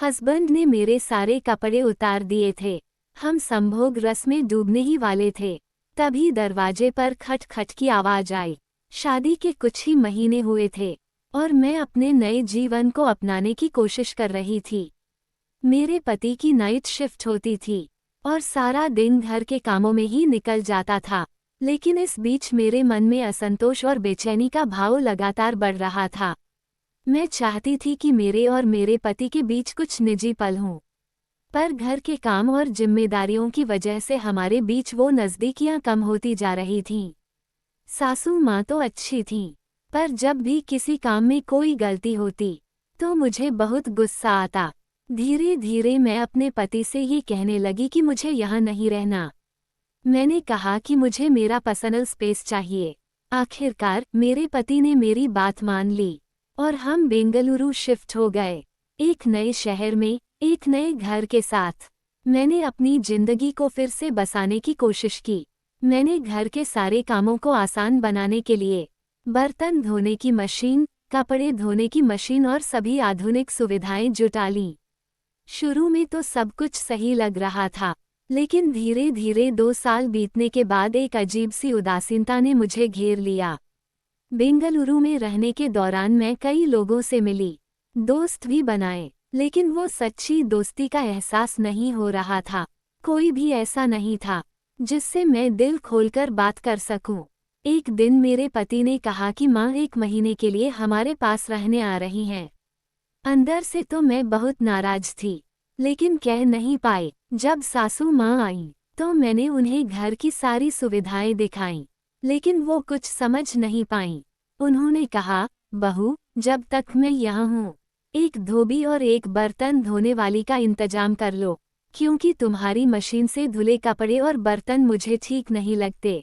Husband ने मेरे सारे कपड़े उतार दिए थे। हम संभोग रस में डूबने ही वाले थे। तभी दरवाजे पर खट खट की आवाज आई। शादी के कुछ ही महीने हुए थे और मैं अपने नए जीवन को अपनाने की कोशिश कर रही थी। मेरे पति की नाइट शिफ्ट होती थी और सारा दिन घर के कामों में ही निकल जाता था, लेकिन इस बीच मेरे मन में असंतोष और बेचैनी का भाव लगातार बढ़ रहा था। मैं चाहती थी कि मेरे और मेरे पति के बीच कुछ निजी पल हों, पर घर के काम और जिम्मेदारियों की वजह से हमारे बीच वो नज़दीकियां कम होती जा रही थीं। सासू माँ तो अच्छी थीं, पर जब भी किसी काम में कोई गलती होती तो मुझे बहुत गुस्सा आता। धीरे धीरे मैं अपने पति से ये कहने लगी कि मुझे यहाँ नहीं रहना। मैंने कहा कि मुझे मेरा पर्सनल स्पेस चाहिए। आखिरकार मेरे पति ने मेरी बात मान ली और हम बेंगलुरु शिफ्ट हो गए, एक नए शहर में, एक नए घर के साथ। मैंने अपनी जिंदगी को फिर से बसाने की कोशिश की। मैंने घर के सारे कामों को आसान बनाने के लिए बर्तन धोने की मशीन, कपड़े धोने की मशीन और सभी आधुनिक सुविधाएं जुटा लीं। शुरू में तो सब कुछ सही लग रहा था, लेकिन धीरे धीरे 2 साल बीतने के बाद एक अजीब सी उदासीनता ने मुझे घेर लिया। बेंगलुरु में रहने के दौरान मैं कई लोगों से मिली, दोस्त भी बनाए, लेकिन वो सच्ची दोस्ती का एहसास नहीं हो रहा था। कोई भी ऐसा नहीं था जिससे मैं दिल खोलकर बात कर सकूं। एक दिन मेरे पति ने कहा कि माँ 1 महीने के लिए हमारे पास रहने आ रही हैं। अंदर से तो मैं बहुत नाराज थी, लेकिन कह नहीं पाई। जब सासू माँ आईं, तो मैंने उन्हें घर की सारी सुविधाएं दिखाईं, लेकिन वो कुछ समझ नहीं पाईं। उन्होंने कहा, बहू, जब तक मैं यहाँ हूँ, एक धोबी और एक बर्तन धोने वाली का इंतजाम कर लो, क्योंकि तुम्हारी मशीन से धुले कपड़े और बर्तन मुझे ठीक नहीं लगते।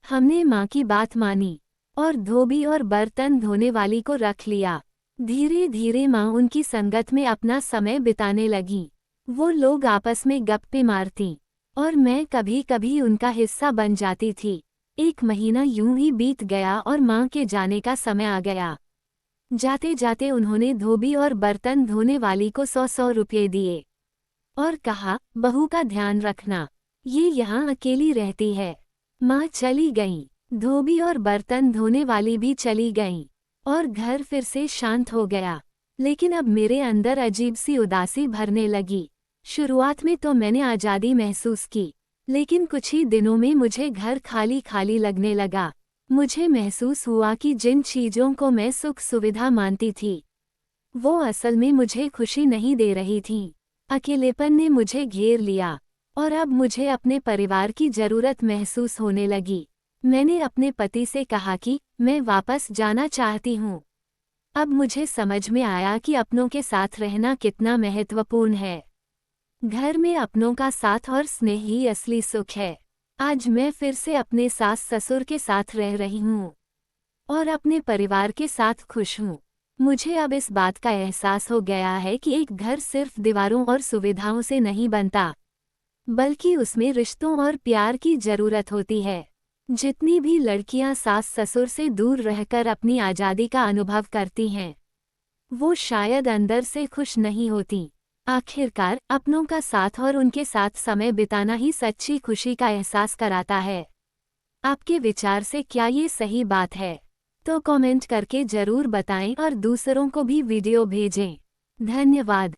हमने माँ की बात मानी और धोबी और बर्तन धोने वाली को रख लिया। धीरे धीरे माँ उनकी संगत में अपना समय बिताने लगी। वो लोग आपस में गप्पे मारतीं और मैं कभी कभी उनका हिस्सा बन जाती थी। 1 महीना यूं ही बीत गया और माँ के जाने का समय आ गया। जाते जाते उन्होंने धोबी और बर्तन धोने वाली को 100-100 रुपये दिए और कहा, बहू का ध्यान रखना, ये यहाँ अकेली रहती है। माँ चली गईं, धोबी और बर्तन धोने वाली भी चली गईं और घर फिर से शांत हो गया। लेकिन अब मेरे अंदर अजीब सी उदासी भरने लगी। शुरुआत में तो मैंने आज़ादी महसूस की, लेकिन कुछ ही दिनों में मुझे घर खाली खाली लगने लगा। मुझे महसूस हुआ कि जिन चीज़ों को मैं सुख सुविधा मानती थी, वो असल में मुझे खुशी नहीं दे रही थीं। अकेलेपन ने मुझे घेर लिया और अब मुझे अपने परिवार की ज़रूरत महसूस होने लगी। मैंने अपने पति से कहा कि मैं वापस जाना चाहती हूँ। अब मुझे समझ में आया कि अपनों के साथ रहना कितना महत्वपूर्ण है। घर में अपनों का साथ और स्नेह ही असली सुख है। आज मैं फिर से अपने सास ससुर के साथ रह रही हूँ और अपने परिवार के साथ खुश हूँ। मुझे अब इस बात का एहसास हो गया है कि एक घर सिर्फ दीवारों और सुविधाओं से नहीं बनता, बल्कि उसमें रिश्तों और प्यार की जरूरत होती है। जितनी भी लड़कियां सास ससुर से दूर रहकर अपनी आज़ादी का अनुभव करती हैं, वो शायद अंदर से खुश नहीं होती। आखिरकार अपनों का साथ और उनके साथ समय बिताना ही सच्ची खुशी का एहसास कराता है। आपके विचार से क्या ये सही बात है? तो कमेंट करके जरूर बताएं और दूसरों को भी वीडियो भेजें। धन्यवाद।